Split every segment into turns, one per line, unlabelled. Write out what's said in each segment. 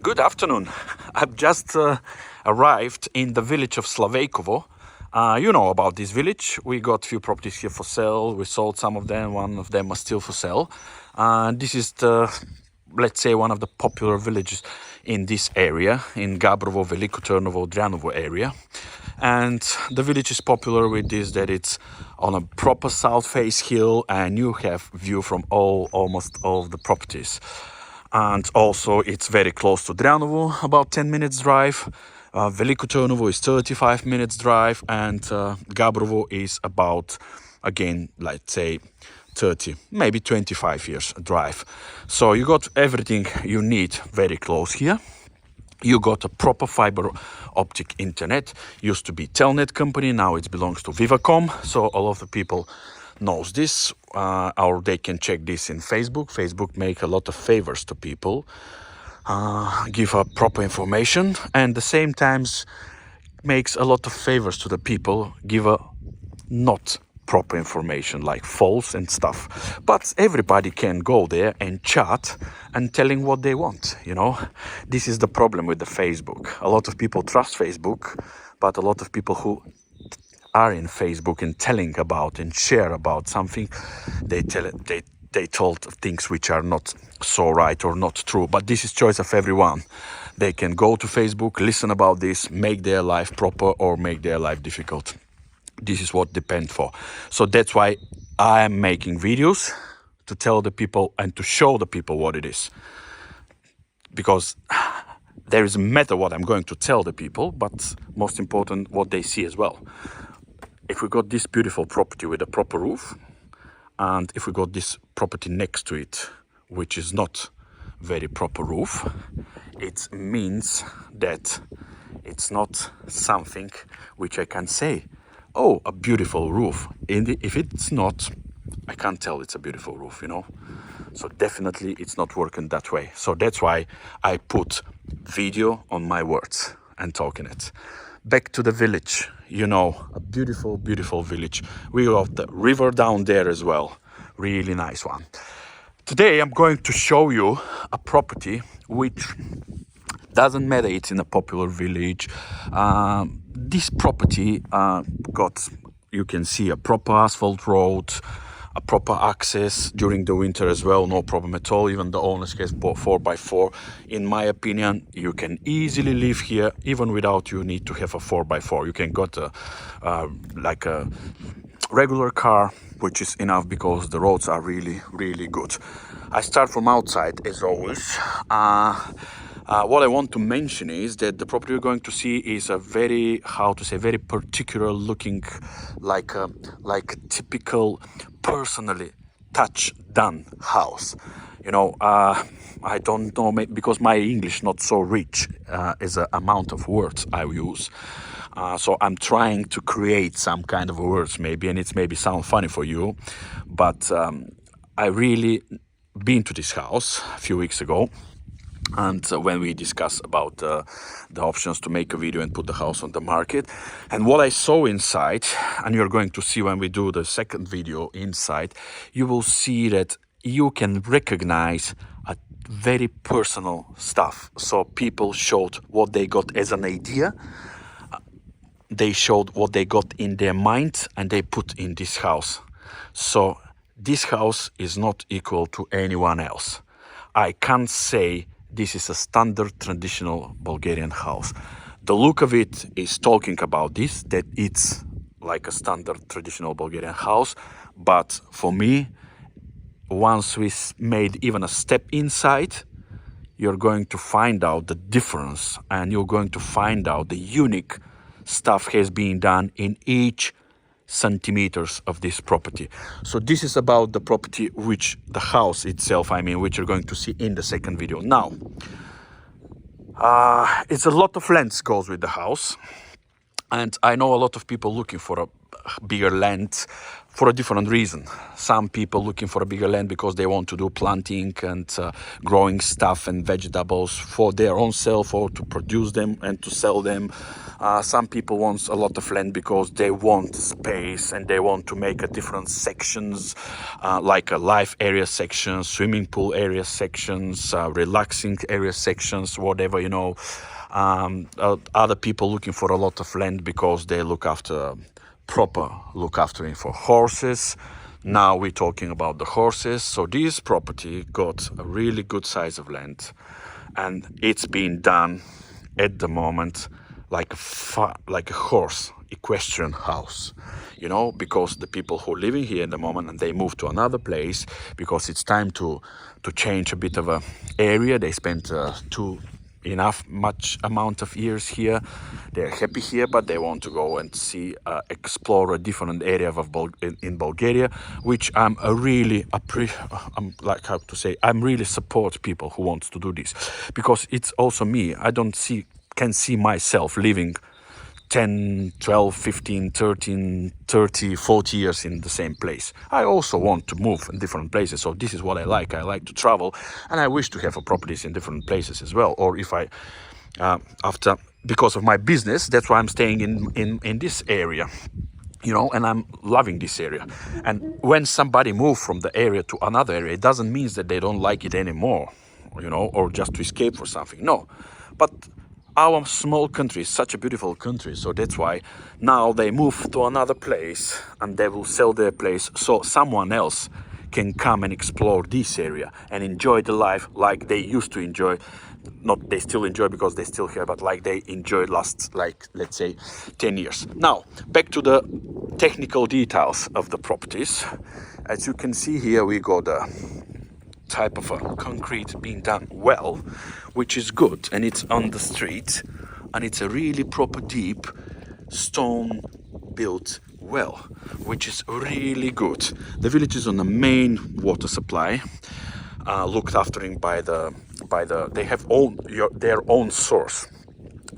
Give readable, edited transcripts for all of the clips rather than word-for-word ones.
Good afternoon. I've just arrived in the village of Slavejkovo. You know about this village. We got few properties here for sale. We sold some of them. One of them are still for sale. This is let's say, one of the popular villages in this area, in Gabrovo, Veliko Trnovo, Drjanovo area. And the village is popular with this, that it's on a proper south face hill and you have view from almost all of the properties. And also it's very close to Drjanovo, about 10 minutes drive. Veliko Trnovo is 35 minutes drive, and Gabrovo is about, again, let's say 30, maybe 25 years drive. So you got everything you need very close here. You got a proper fiber optic internet. Used to be Telnet company, now it belongs to Vivacom. So all of the people knows this, or they can check this in Facebook. Facebook make a lot of favors to people, give a proper information, and the same times makes a lot of favors to the people, give a not proper information like false and stuff. But everybody can go there and chat and telling what they want, you know. This is the problem with the Facebook. A lot of people trust Facebook, but a lot of people who are in Facebook and telling about and share about something, they told things which are not so right or not true. But this is choice of everyone. They can go to Facebook, listen about this, make their life proper or make their life difficult. This is what depends for. So that's why I am making videos to tell the people and to show the people what it is. Because there is a matter what I'm going to tell the people, but most important what they see as well. If we got this beautiful property with a proper roof, and if we got this property next to it, which is not very proper roof, it means that it's not something which I can say, oh, a beautiful roof. If it's not, I can't tell it's a beautiful roof, you know. So definitely it's not working that way. So that's why I put video on my words and talking it. Back to the village, you know, a beautiful, beautiful village. We got the river down there as well. Really nice one. Today I'm going to show you a property which doesn't matter it's in a popular village. This property got, you can see, a proper asphalt road, a proper access during the winter as well, no problem at all. Even the owners has 4x4. In my opinion, you can easily live here even without you need to have a 4x4. You can got like a regular car, which is enough because the roads are really, really good. I start from outside as always. What I want to mention is that the property you're going to see is a very, very particular looking, like a typical personally touch done house. You know, I don't know, because my English not so rich as the amount of words I use. So I'm trying to create some kind of words maybe, and it's maybe sound funny for you, but I really been to this house a few weeks ago. And when we discussed about the options to make a video and put the house on the market, and what I saw inside, and you're going to see when we do the second video inside, you will see that you can recognize a very personal stuff. So people showed what they got as an idea, they showed what they got in their mind, and they put in this house. So this house is not equal to anyone else. I can't say this is a standard traditional Bulgarian house. The look of it is talking about this, that it's like a standard traditional Bulgarian house. But for me, once we made even a step inside, you're going to find out the difference, and you're going to find out the unique stuff has been done in each centimeters of this property. So this is about the property, which the house itself, I mean, which you're going to see in the second video. Now, it's a lot of length goes with the house. And I know a lot of people looking for a bigger land for a different reason. Some people looking for a bigger land because they want to do planting and growing stuff and vegetables for their own self or to produce them and to sell them. Some people want a lot of land because they want space and they want to make a different sections, like a life area section, swimming pool area sections, relaxing area sections, whatever, you know. Other people looking for a lot of land because they look after look after for horses. Now we're talking about the horses. So this property got a really good size of land, and it's being done at the moment like a horse equestrian house, you know, because the people who are living here at the moment and they move to another place because it's time to change a bit of a area. They spent much amount of years here. They're happy here, but they want to go and see, explore a different area of in Bulgaria, which I'm really support people who want to do this, because it's also me. I can see myself living 10, 12, 15, 13, 30, 40 years in the same place. I also want to move in different places. So this is what I like. I like to travel, and I wish to have properties in different places as well. Or if I, because of my business, that's why I'm staying in this area, you know, and I'm loving this area. And when somebody moves from the area to another area, it doesn't mean that they don't like it anymore, you know, or just to escape for something. No, but our small country is such a beautiful country, so that's why now they move to another place and they will sell their place so someone else can come and explore this area and enjoy the life like they used to enjoy. Not they still enjoy because they still here, but like they enjoyed last, like, let's say 10 years. Now, back to the technical details of the properties. As you can see here, we got a type of a concrete being done well, which is good, and it's on the street, and it's a really proper deep stone built well, which is really good. The village is on the main water supply, looked after by they have their own source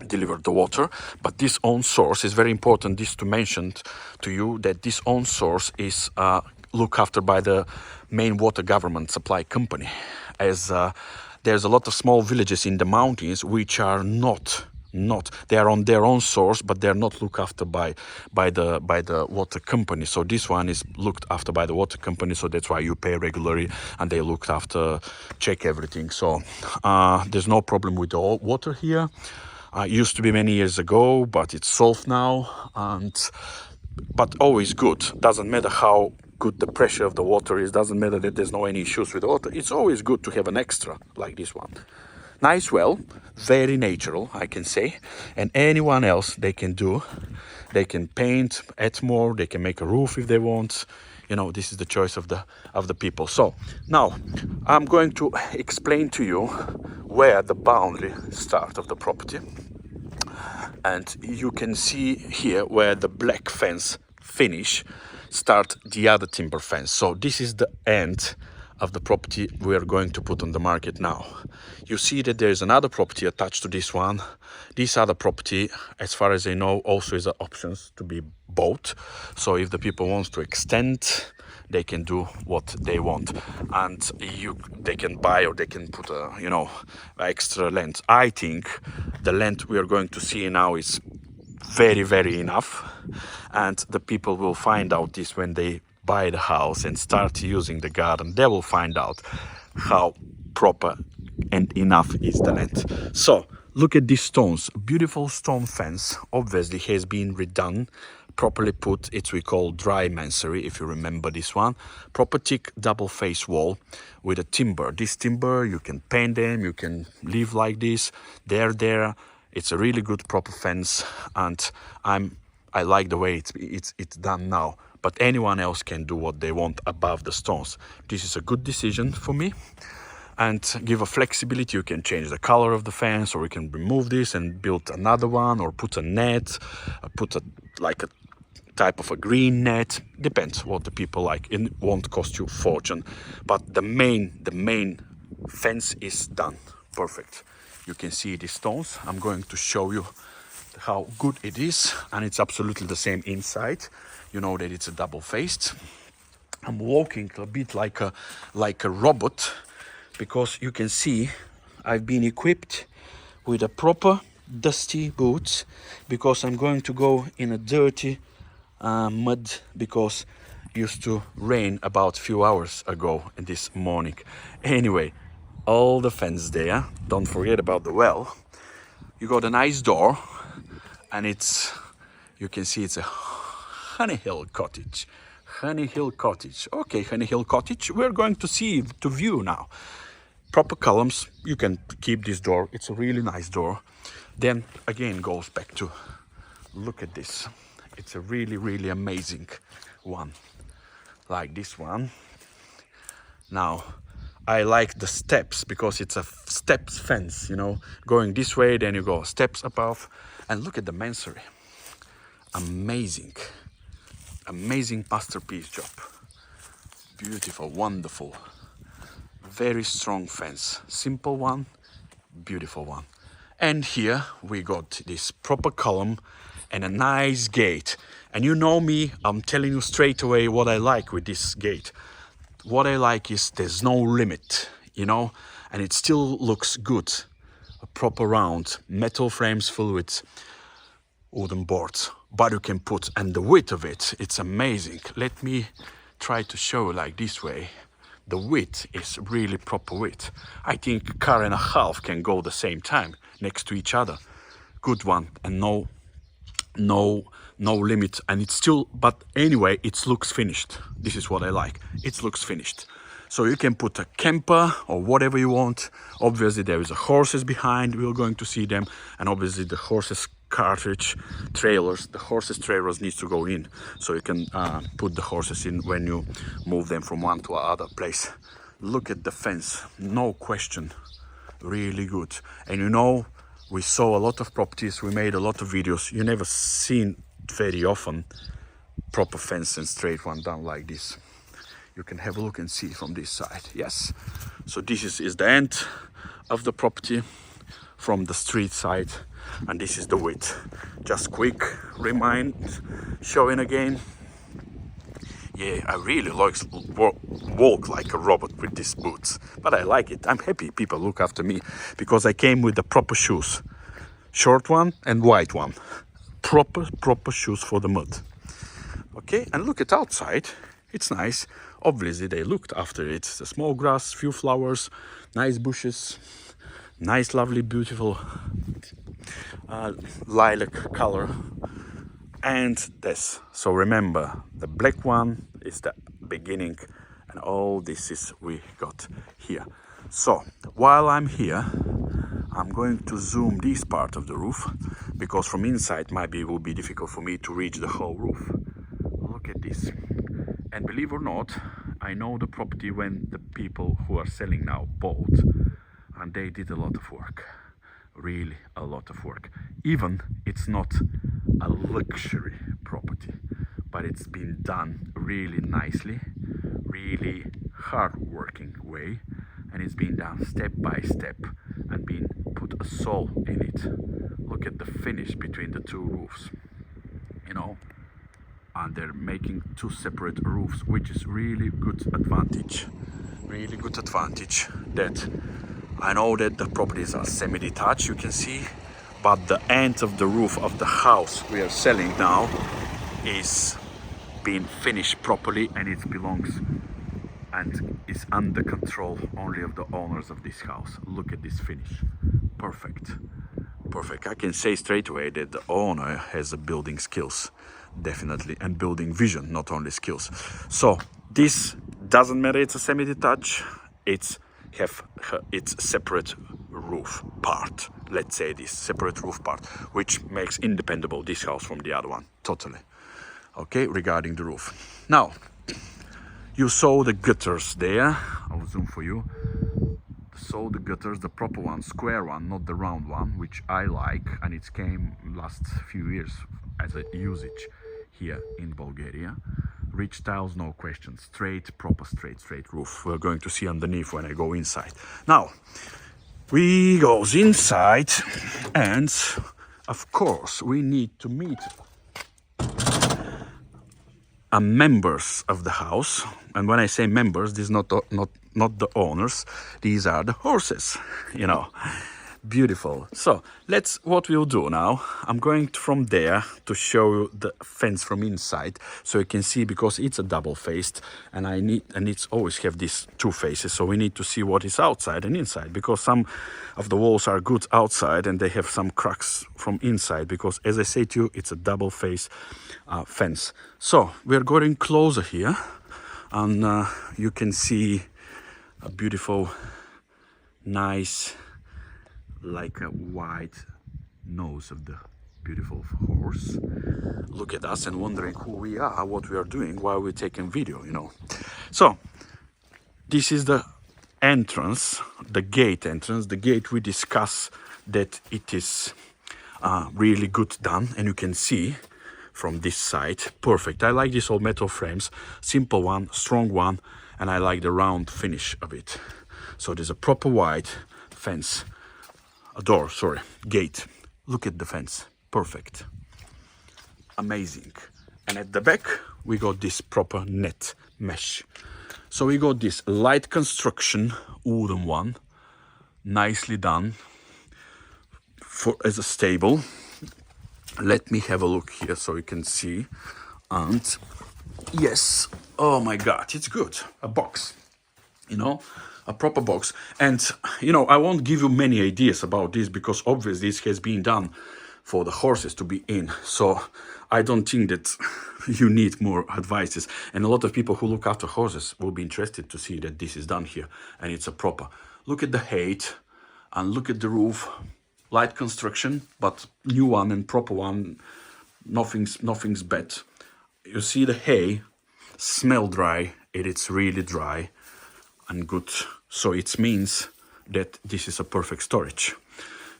deliver the water, but this own source is very important. This to mention to you that this own source is looked after by the main water government supply company, as there's a lot of small villages in the mountains which are not they are on their own source, but they're not looked after by the water company. So this one is looked after by the water company, so that's why you pay regularly and they looked after, check everything. So there's no problem with the water here. Used to be many years ago, but it's solved now, but always good. Doesn't matter how good the pressure of the water is, doesn't matter that there's no any issues with the water. It's always good to have an extra like this one. Nice well, very natural, I can say. And anyone else they can do. They can paint, add more, they can make a roof if they want. You know, this is the choice of the people. So now I'm going to explain to you where the boundary start of the property. And you can see here where the black fence finish, start the other timber fence. So this is the end of the property we are going to put on the market now. You see that there is another property attached to this one. This other property, as far as I know, also is an options to be bought. So if the people wants to extend, they can do what they want, and they can buy or they can put extra land. I think the land we are going to see now is very, very enough, and the people will find out this when they buy the house and start using the garden. They will find out how proper and enough is the land. So look at these stones. Beautiful stone fence, obviously has been redone, properly put. It's we call dry masonry, if you remember this one. Proper thick double face wall with a timber. This timber, you can paint them, you can live like this. They're there. It's a really good proper fence, and I like the way it's done now. But anyone else can do what they want above the stones. This is a good decision for me, and give a flexibility. You can change the color of the fence, or you can remove this and build another one, or put a net, put a type of a green net. Depends what the people like. It won't cost you a fortune, but the main fence is done perfect. You can see these stones. I'm going to show you how good it is, and it's absolutely the same inside. You know that it's a double-faced. I'm walking a bit like a robot, because you can see I've been equipped with a proper dusty boots, because I'm going to go in a dirty mud, because it used to rain about a few hours ago in this morning. Anyway, all the fence there. Don't forget about the well. You got a nice door, and you can see it's a Honey Hill cottage. Honey Hill cottage. Okay, Honey Hill cottage. We're going to see to view now. Proper columns. You can keep this door. It's a really nice door. Then again goes back to, look at this. It's a really, really amazing one. Like this one. Now, I like the steps, because it's a steps fence, you know, going this way, then you go steps above. And look at the mansardy. Amazing. Amazing masterpiece job. Beautiful, wonderful. Very strong fence. Simple one, beautiful one. And here we got this proper column and a nice gate. And you know me, I'm telling you straight away what I like with this gate. What I like is there's no limit, you know, and it still looks good. A proper round metal frames full with wooden boards, but you can put, and the width of it, it's amazing. Let me try to show like this way. The width is really proper width. I think a car and a half can go the same time next to each other. Good one, and no limit, and it's still, but anyway, it looks finished. This is what I like. It looks finished. So you can put a camper or whatever you want. Obviously there is a horses behind, we're going to see them, and obviously the horses cartridge trailers, the horses trailers needs to go in, so you can put the horses in when you move them from one to another place. Look at the fence, no question, really good. And you know, we saw a lot of properties, we made a lot of videos. You never seen very often proper fence and straight one done like this. You can have a look and see from this side. Yes, so this is the end of the property from the street side, and this is the width. Just quick showing again. Yeah, I really like walk like a robot with these boots, but I like it. I'm happy people look after me, because I came with the proper shoes, short one and wide one, proper shoes for the mud. Okay, and look at outside. It's nice. Obviously they looked after it. The small grass, few flowers, nice bushes, nice, lovely, beautiful lilac color. And this. So remember, the black one is the beginning, and all this is we got here. So while I'm here, I'm going to zoom this part of the roof, because from inside maybe it will be difficult for me to reach the whole roof. Look at this. And believe it or not, I know the property when the people who are selling now bought, and they did a lot of work. Really a lot of work. Even it's not a luxury property, but it's been done really nicely, really hard working way, and it's been done step by step and been put a soul in it. Look at the finish between the two roofs, you know, and they're making two separate roofs, which is really good advantage. Really good advantage. That I know that the properties are semi-detached, you can see, but the end of the roof of the house we are selling now is being finished properly, and it belongs and is under control only of the owners of this house. Look at this finish. Perfect. Perfect. I can say straight away that the owner has a building skills, definitely, and building vision, not only skills. So this doesn't matter, it's a semi-detached, it's separate roof part, let's say this separate roof part, which makes independable this house from the other one totally. Okay, regarding the roof. Now you saw the gutters there. I'll zoom for you. So the gutters, the proper one, square one, not the round one, which I like, and it came last few years as a usage here in Bulgaria. Rich tiles, no question. Straight, proper straight roof. We're going to see underneath when I go inside. Now we goes inside, and of course, we need to meet members of the house. And when I say members, these are not the owners, these are the horses, you know. Beautiful. So what we'll do now, I'm going from there to show you the fence from inside, so you can see, because it's a double faced, and it's always have these two faces, so we need to see what is outside and inside, because some of the walls are good outside and they have some cracks from inside, because as I say to you, it's a double face fence. So we're going closer here, and you can see a beautiful, nice, like a white nose of the beautiful horse. Look at us and wondering who we are, what we are doing, why we're taking video, you know. So this is the entrance, the gate entrance. The gate, we discuss that it is really good done, and you can see from this side, perfect. I like these all metal frames, simple one, strong one, and I like the round finish of it. So there's a proper white fence. Gate. Look at the fence, perfect, amazing. And at the back we got this proper net mesh. So we got this light construction wooden one, nicely done as a stable. Let me have a look here so you can see. And yes, oh my god, it's good. A box, you know, a proper box. And you know, I won't give you many ideas about this, because obviously this has been done for the horses to be in, so I don't think that you need more advices. And a lot of people who look after horses will be interested to see that this is done here, and it's a proper. Look at the height and look at the roof, light construction, but new one and proper one. Nothing's bad. You see the hay, smell dry, it's really dry and good. So it means that this is a perfect storage,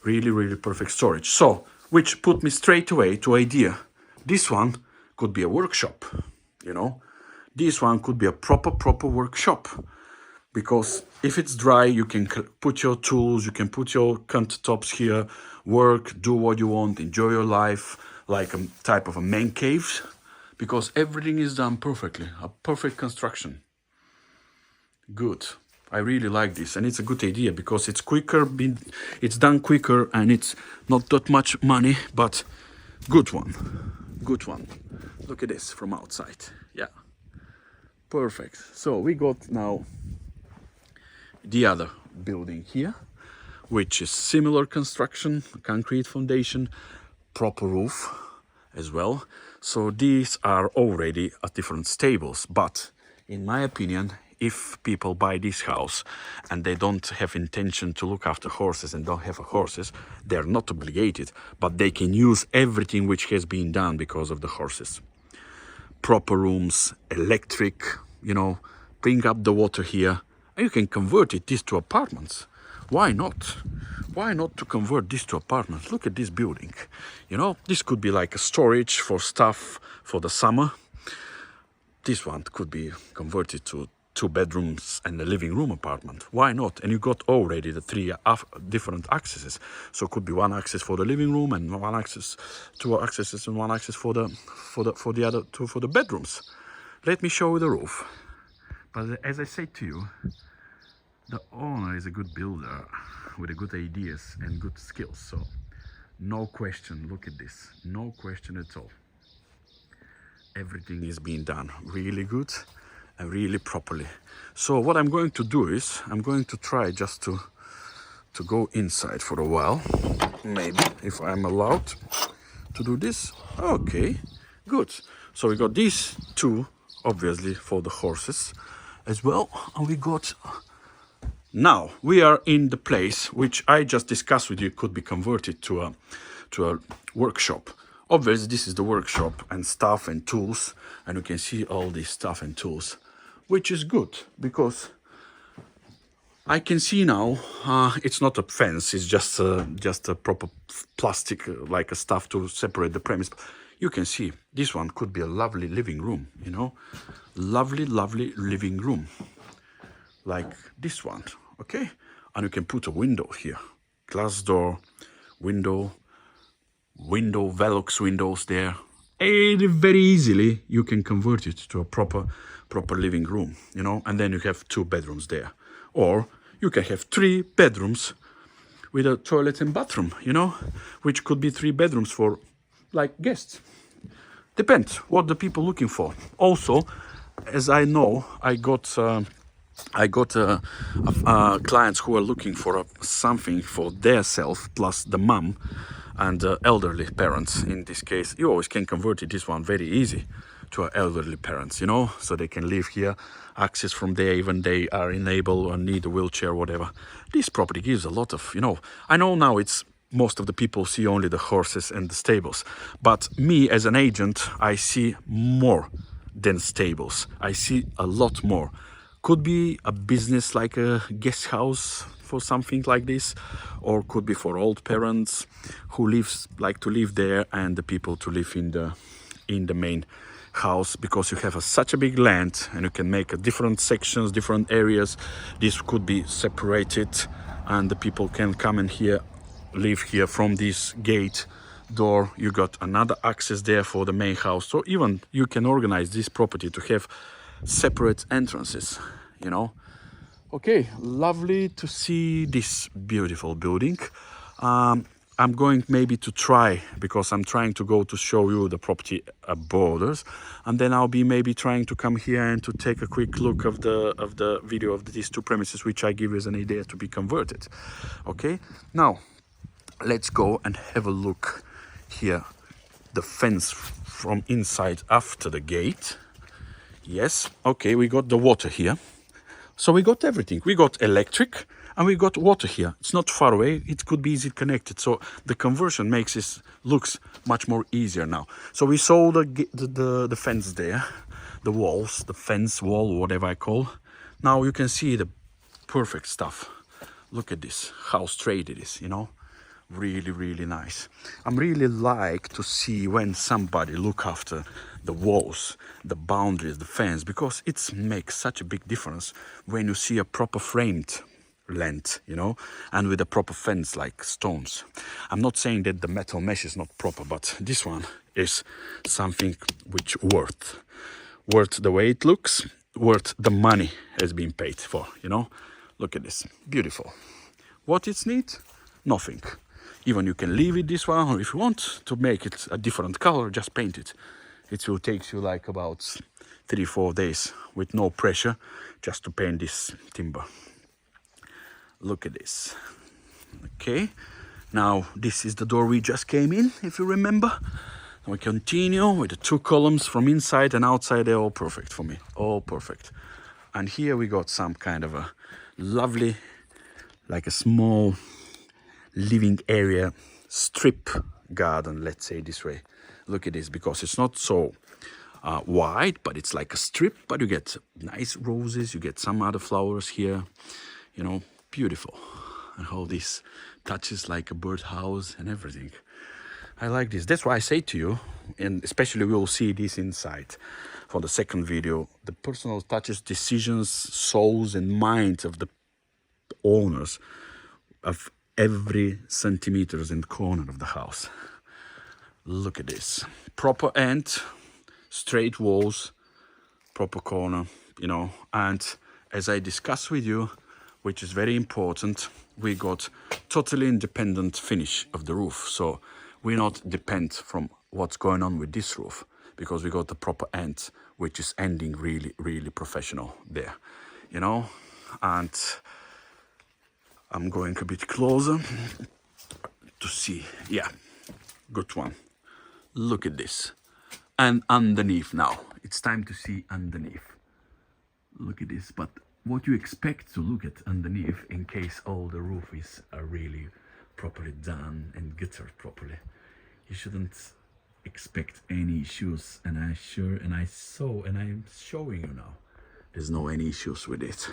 really perfect storage. So which put me straight away to idea, this one could be a workshop, you know. This one could be a proper workshop, because if it's dry, you can put your tools, you can put your countertops here, work, do what you want, enjoy your life, like a type of a man cave, because everything is done perfectly, a perfect construction. Good. I really like this, and it's a good idea, because it's quicker, it's done quicker, and it's not that much money, but good one. Look at this from outside. Yeah, perfect. So we got now the other building here, which is similar construction, concrete foundation, proper roof as well. So these are already at different stables, but in my opinion, if people buy this house and they don't have intention to look after horses and don't have horses, they're not obligated, but they can use everything which has been done because of the horses. Proper rooms, electric, you know, bring up the water here, and you can convert this to apartments. Why not? Why not to convert this to apartments? Look at this building. You know, this could be like a storage for stuff for the summer. This one could be converted to 2 bedrooms and a living room apartment. Why not? And you got already the 3 different accesses. So it could be 1 access for the living room, and 1 access, 2 accesses, and 1 access for the other 2 for the bedrooms. Let me show you the roof. But as I said to you, the owner is a good builder with good ideas and good skills. So no question. Look at this. No question at all. Everything is being done really good and really properly. So what I'm going to do is I'm going to try just to go inside for a while, maybe, if I'm allowed to do this. Okay, good. So we got these 2 obviously for the horses as well, and we got, now we are in the place which I just discussed with you, could be converted to a workshop. Obviously this is the workshop and stuff and tools, and you can see all this stuff and tools, which is good, because I can see now it's not a fence, it's just a proper plastic, like a stuff to separate the premise. You can see this one could be a lovely living room, you know, lovely living room, like this one. Okay, and you can put a window here, glass door, window, Velux windows there. And very easily you can convert it to a proper living room, you know, and then you have 2 bedrooms there. Or you can have 3 bedrooms with a toilet and bathroom, you know, which could be 3 bedrooms for like guests. Depends what the people looking for. Also, as I know, I got clients who are looking for something for their self plus the mum and elderly parents. In this case, you always can convert it, this one very easy, to elderly parents, you know, so they can live here, access from there, even they are enabled or need a wheelchair, whatever. This property gives a lot of, you know, I know now it's most of the people see only the horses and the stables, but me as an agent, I see more than stables. I see a lot more. Could be a business like a guest house for something like this, or could be for old parents who like to live there, and the people to live in the main house, because you have such a big land and you can make different sections, different areas. This could be separated and the people can come in here, live here from this gate door. You got another access there for the main house. So even you can organize this property to have separate entrances, you know. Okay, lovely to see this beautiful building. I'm going maybe to try, because I'm trying to go to show you the property borders, and then I'll be maybe trying to come here and to take a quick look of the video of these 2 premises, which I give you as an idea to be converted. Okay, now let's go and have a look here. The fence from inside after the gate. Yes, okay, we got the water here. So we got everything. We got electric and we got water here. It's not far away. It could be easily connected. So the conversion makes it looks much more easier now. So we saw the fence there, the walls, the fence wall, whatever I call. Now you can see the perfect stuff. Look at this, how straight it is, you know. Really, really nice. I'm really like to see when somebody look after the walls, the boundaries, the fence, because it makes such a big difference when you see a proper framed land, you know, and with a proper fence like stones. I'm not saying that the metal mesh is not proper, but this one is something which worth the way it looks, worth the money has been paid for, you know. Look at this, beautiful. What it's need? Nothing. Even you can leave it this one, or if you want to make it a different color, just paint it. It will take you like about 3-4 days with no pressure just to paint this timber. Look at this. Okay, now this is the door we just came in, if you remember. We continue with the 2 columns from inside and outside. They're all perfect for me, all perfect. And here we got some kind of a lovely, like a small living area, strip garden, let's say this way. Look at this, because it's not so wide, but it's like a strip, but you get nice roses, you get some other flowers here, you know, beautiful. And all these touches like a birdhouse and everything. I like this. That's why I say to you, and especially we'll see this inside for the second video, the personal touches, decisions, souls and minds of the owners of every centimeters and corner of the house. Look at this. Proper end, straight walls, proper corner, you know. And as I discussed with you, which is very important, we got totally independent finish of the roof. So we not depend from what's going on with this roof, because we got the proper end, which is ending really, really professional there, you know. And I'm going a bit closer to see. Yeah, good one. Look at this. And underneath now. It's time to see underneath. Look at this. But what you expect to look at underneath, in case all the roof is really properly done and guttered properly, you shouldn't expect any issues. And I'm showing you now, there's no any issues with it.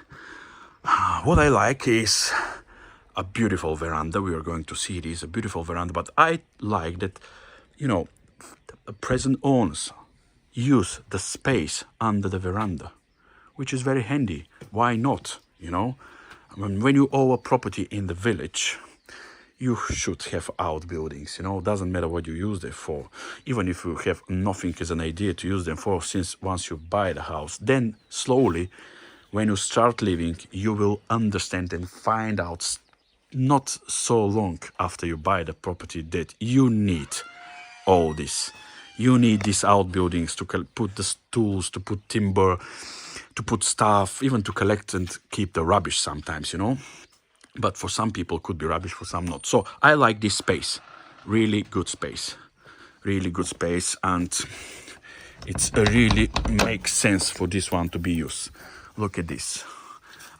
What I like is a beautiful veranda. We are going to see this, a beautiful veranda, but I like that, you know, the present owners use the space under the veranda, which is very handy. Why not, you know? I mean, when you own a property in the village, you should have outbuildings, you know. Doesn't matter what you use them for, even if you have nothing as an idea to use them for. Since once you buy the house, then slowly when you start living, you will understand and find out not so long after you buy the property that you need all this. You need these outbuildings to put the tools, to put timber, to put stuff, even to collect and keep the rubbish sometimes, you know. But for some people could be rubbish, for some not. So I like this space, really good space, and it's really makes sense for this one to be used. Look at this.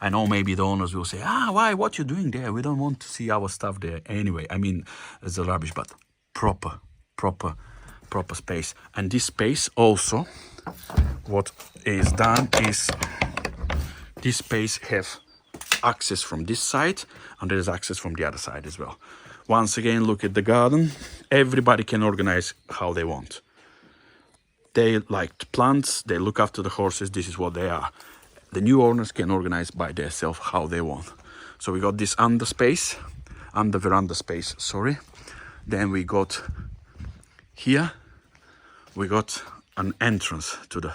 I know maybe the owners will say, why, what you doing there? We don't want to see our stuff there anyway. I mean, it's a rubbish, but proper space. And this space also, what is done is this space have access from this side, and there is access from the other side as well. Once again, look at the garden. Everybody can organize how they want. They like plants, they look after the horses, this is what they are. The new owners can organize by themselves how they want. So we got this under veranda space, sorry. Then we got here, we got an entrance to the,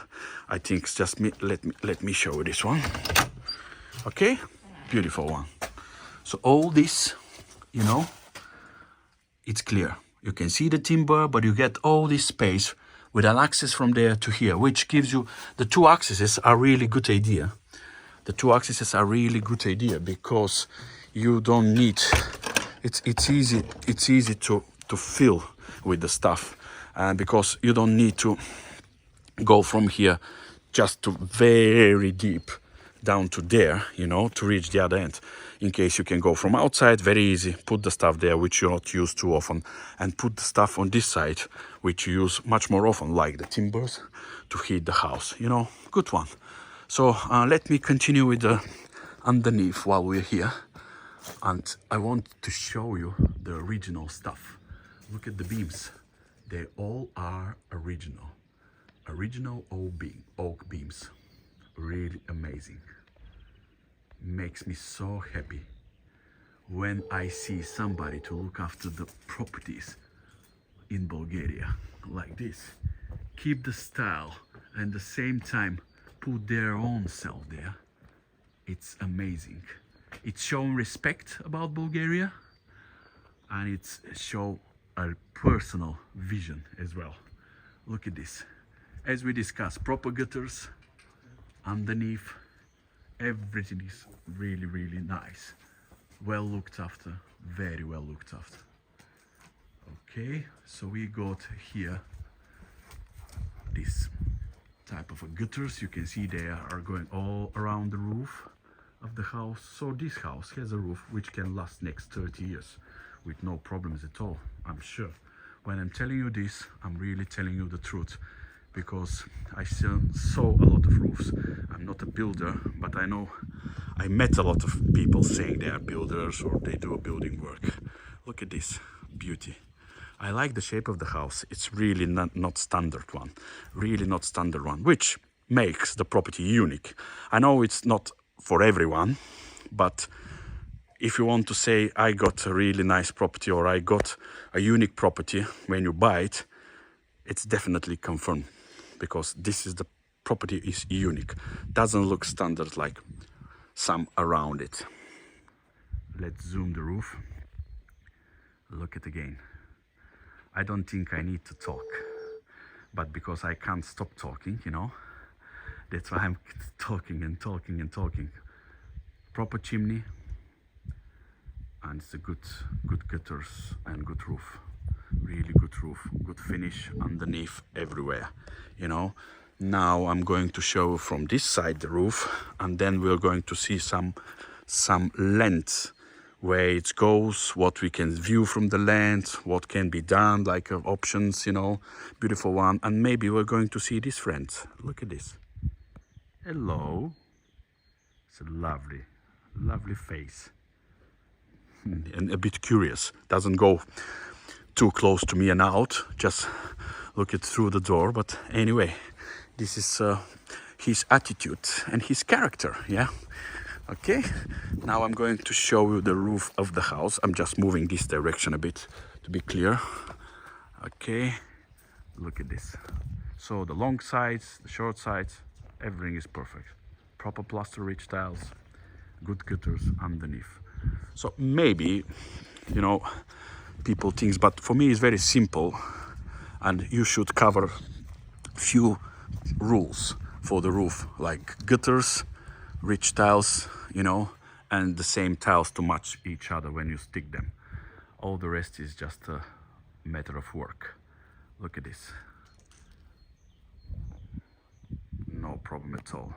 I think it's just me, let me show you this one. Okay, beautiful one. So all this, you know, it's clear. You can see the timber, but you get all this space with an access from there to here, which gives you, the two accesses are really good idea. The two accesses are really good idea because you don't need, it's easy to fill with the stuff, because you don't need to go from here just to very deep down to there, you know, to reach the other end. In case you can go from outside, very easy, put the stuff there which you not use too often, and put the stuff on this side which you use much more often, like the timbers to heat the house, you know. Good one. So let me continue with the underneath while we're here, and I want to show you the original stuff. Look at the beams, they all are original oak beams. Really amazing. Makes me so happy when I see somebody to look after the properties in Bulgaria like this. Keep the style and at the same time put their own self there. It's amazing. It's showing respect about Bulgaria, and it's show a personal vision as well. Look at this. As we discussed, proper gutters underneath, everything is really nice, well looked after, very well looked after. Okay, so we got here this type of a gutters. You can see they are going all around the roof of the house. So this house has a roof which can last next 30 years with no problems at all, I'm sure. When I'm telling you this, I'm really telling you the truth, because I saw a lot of roofs. I'm not a builder, but I know, I met a lot of people saying they are builders or they do a building work. Look at this beauty. I like the shape of the house. It's really not standard one, really not standard one, which makes the property unique. I know it's not for everyone, but if you want to say I got a really nice property or I got a unique property when you buy it, it's definitely confirmed, because this is the property is unique. Doesn't look standard like some around it. Let's zoom the roof. Look at again. I don't think I need to talk, but because I can't stop talking, you know, that's why I'm talking and talking and talking. Proper chimney, and it's a good gutters and good roof. Really good roof, good finish underneath everywhere, you know. Now I'm going to show from this side the roof, and then we're going to see some length where it goes, what we can view from the land, what can be done, like options, you know. Beautiful one. And maybe we're going to see this friend. Look at this. Hello. It's a lovely face, and a bit curious. Doesn't go too close to me and out, just look it through the door. But anyway, this is his attitude and his character, yeah. Okay, now I'm going to show you the roof of the house. I'm just moving this direction a bit to be clear. Okay, look at this. So the long sides, the short sides, everything is perfect. Proper plaster rich tiles, good gutters underneath. So maybe, you know, people think, but for me it's very simple, and you should cover few rules for the roof, like gutters, rich tiles, you know, and the same tiles to match each other when you stick them. All the rest is just a matter of work. Look at this. No problem at all.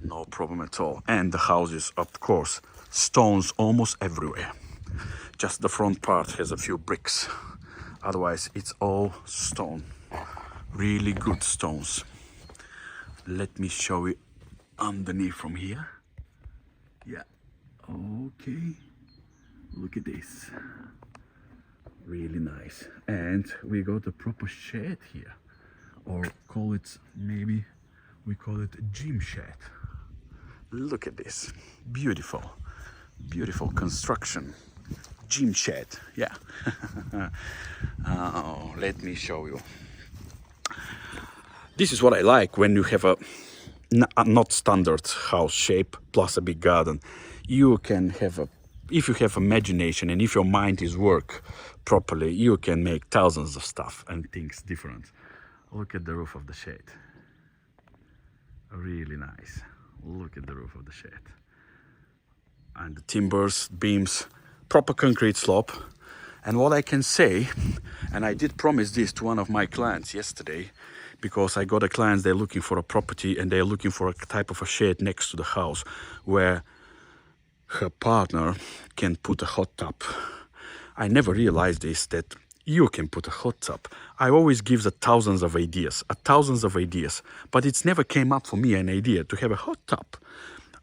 No problem at all. And the houses, of course, stones almost everywhere. Just the front part has a few bricks. Otherwise, it's all stone. Really good stones. Let me show you underneath from here. Yeah. Okay. Look at this. Really nice. And we got a proper shed here. Or call it, maybe we call it a gym shed. Look at this. Beautiful. Beautiful construction. Gym shed. Yeah. Oh, let me show you. This is what I like when you have a not standard house shape plus a big garden. You can have a, if you have imagination and if your mind is work properly, you can make thousands of stuff and things different. Look at the roof of the shed. Really nice. Look at the roof of the shed. And the timbers, beams, proper concrete slope. And what I can say, and I did promise this to one of my clients yesterday, because I got a client, they're looking for a property and they're looking for a type of a shed next to the house where her partner can put a hot tub. I never realized this, that you can put a hot tub. I always give the thousands of ideas, but it's never came up for me an idea to have a hot tub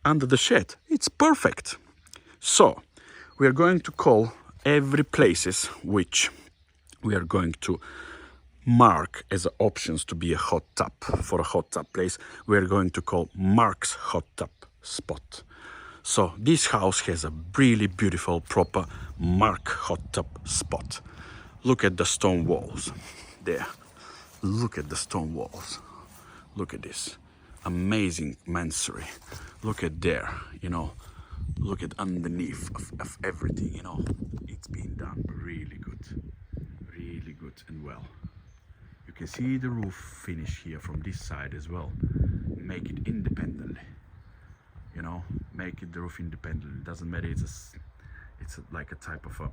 under the shed. It's perfect. So we are going to call every places which we are going to mark as options to be a hot tub. For a hot tub place, we are going to call Mark's hot tub spot. So this house has a really beautiful proper Mark hot tub spot. Look at the stone walls there. Look at the stone walls. Look at this amazing mansardy. Look at there, you know, look at underneath of everything, you know, it's been done really good and well. You can see the roof finish here from this side as well. Make it independently, you know, make it the roof independent. It doesn't matter, it's like a type of a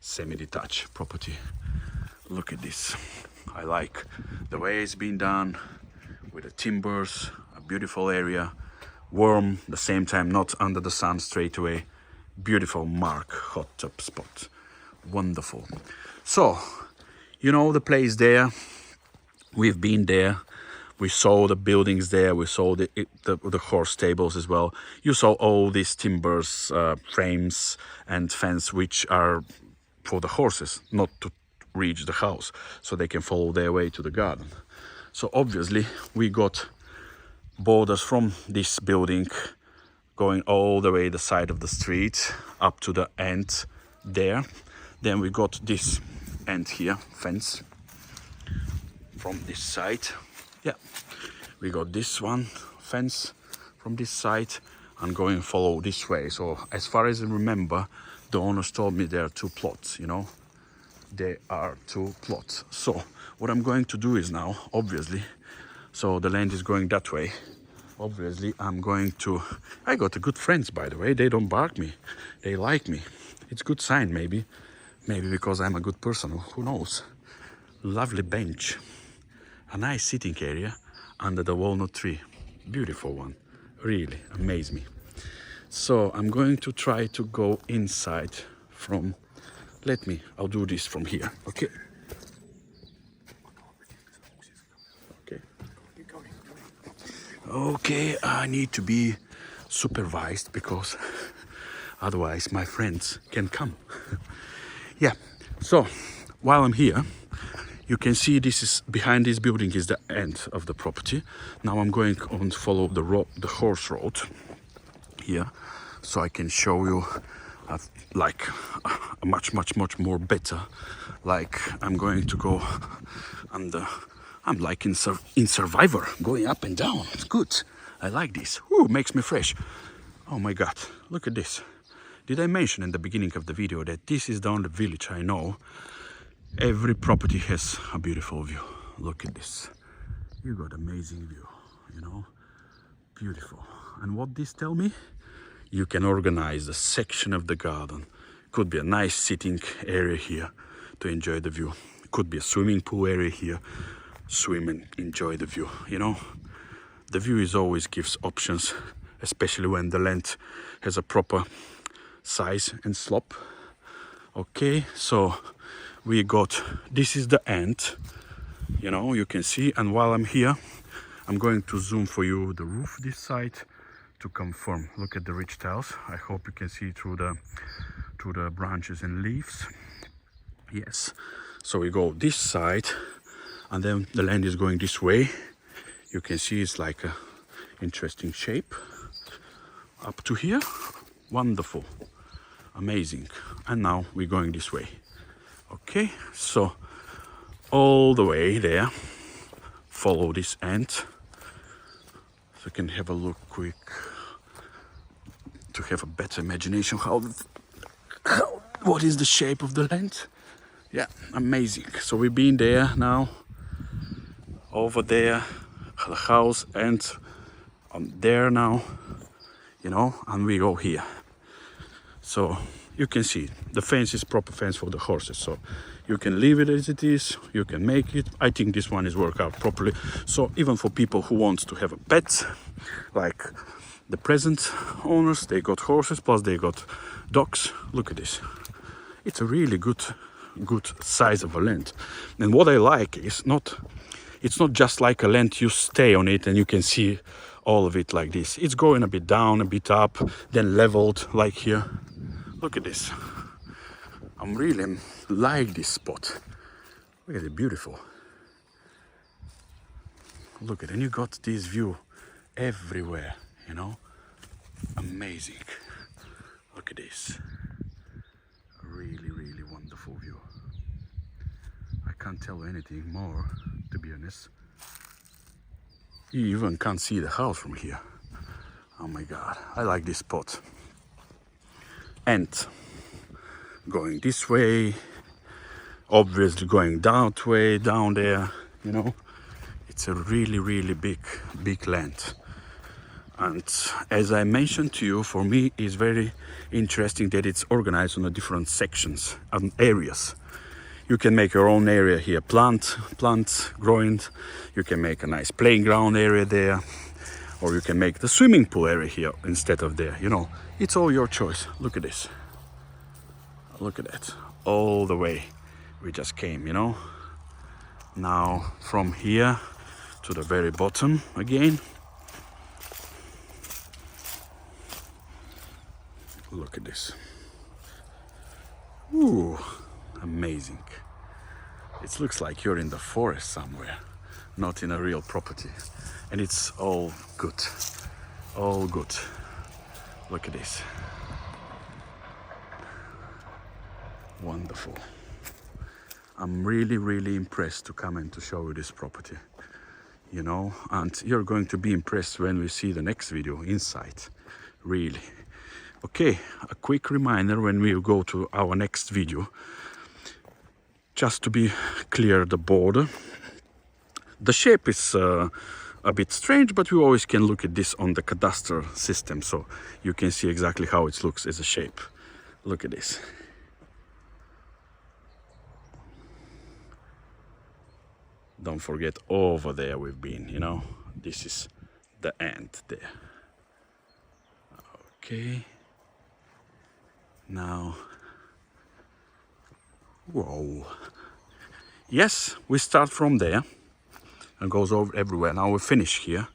semi-detached property. Look at this. I like the way it's been done with the timbers, a beautiful area, warm, the same time not under the sun straight away. Beautiful Mark hot tub spot. Wonderful. So, you know the place there. We've been there. We saw the buildings there. We saw the horse stables as well. You saw all these timbers, frames and fence which are for the horses, not to reach the house, so they can follow their way to the garden. So obviously we got borders from this building going all the way the side of the street up to the end there. Then we got this end here, fence from this side. Yeah, we got this one, fence from this side, and going follow this way. So as far as I remember, the owners told me there are 2 plots, you know. There are 2 plots. So what I'm going to do is now, obviously, so the land is going that way. Obviously, I'm going to... I got a good friends, by the way. They don't bark me. They like me. It's a good sign, maybe. Maybe because I'm a good person. Who knows? Lovely bench. A nice sitting area under the walnut tree. Beautiful one. Really amazed me. So I'm going to try to go inside from... I'll do this from here, okay? Okay, I need to be supervised because otherwise my friends can come. Yeah, so while I'm here, you can see this is behind this building is the end of the property. Now I'm going on to follow the horse road. here so I can show you like a much more better. Like I'm going to go under. I'm like in Survivor, going up and down. It's good. I like this. Ooh, makes me fresh. Oh my God, look at this. Did I mention in the beginning of the video that this is the only village I know? Every property has a beautiful view. Look at this. You got amazing view, you know, beautiful. And what this tell me? You can organize a section of the garden. Could be a nice sitting area here to enjoy the view. Could be a swimming pool area here. Swim and enjoy the view, you know. The view is always gives options, especially when the land has a proper size and slope. Okay, so we got, this is the end, you know, you can see. And while I'm here, I'm going to zoom for you the roof this side to confirm. Look at the rich tiles. I hope you can see through the branches and leaves. Yes, so we go this side, and then the land is going this way. You can see it's like a interesting shape up to here. Wonderful, amazing. And now we're going this way. Okay, so all the way there, follow this end, so you can have a look quick to have a better imagination what is the shape of the land. Yeah, amazing. So we've been there now, over there, the house, and on there now, you know, and we go here. So you can see the fence is proper fence for the horses, so you can leave it as it is, you can make it. I think this one is worked out properly. So even for people who want to have a pet, like the present owners, they got horses, plus they got dogs. Look at this. It's a really good size of a land. And what I like is it's not just like a land you stay on it and you can see all of it like this. It's going a bit down, a bit up, then leveled like here. Look at this. I'm really like this spot. Look at it, beautiful. Look at it, and you got this view everywhere, you know. Amazing. Look at this. A really wonderful view. I can't tell you anything more, to be honest. You even can't see the house from here. Oh my God, I like this spot. And going this way, obviously going that way, down there, you know. It's a really big land. And as I mentioned to you, for me it's very interesting that it's organized on the different sections and areas. You can make your own area here, plant growing. You can make a nice playground area there, or you can make the swimming pool area here instead of there, you know. It's all your choice. Look at this. Look at that. All the way we just came, you know. Now from here to the very bottom again. Look at this. Ooh, amazing. It looks like you're in the forest somewhere, not in a real property. And it's all good. All good. Look at this. Wonderful. I'm really impressed to come and to show you this property, you know, and you're going to be impressed when we see the next video inside, really. Okay, a quick reminder when we go to our next video, just to be clear, the border. The shape is a bit strange, but we always can look at this on the cadastral system, so you can see exactly how it looks as a shape. Look at this. Don't forget over there we've been, you know. This is the end there. Okay. Now, whoa. Yes, we start from there and goes over everywhere. Now we finish here.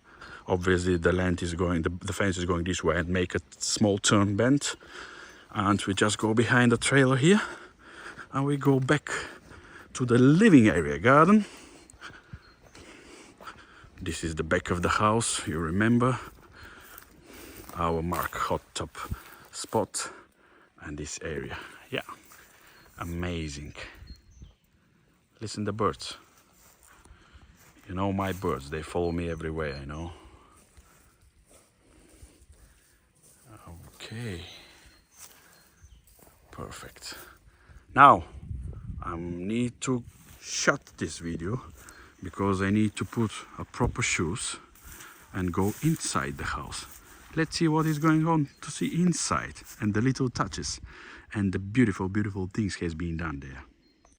Obviously the land is going, the fence is going this way and make a small turn bend. And we just go behind the trailer here and we go back to the living area garden. This is the back of the house, you remember. our mark hot tub spot and this area. Yeah, amazing. Listen to the birds. You know my birds, they follow me everywhere, you know. Okay, perfect. Now I need to shut this video because I need to put a proper shoes and go inside the house. Let's see what is going on to see inside and the little touches and the beautiful, beautiful things has been done there.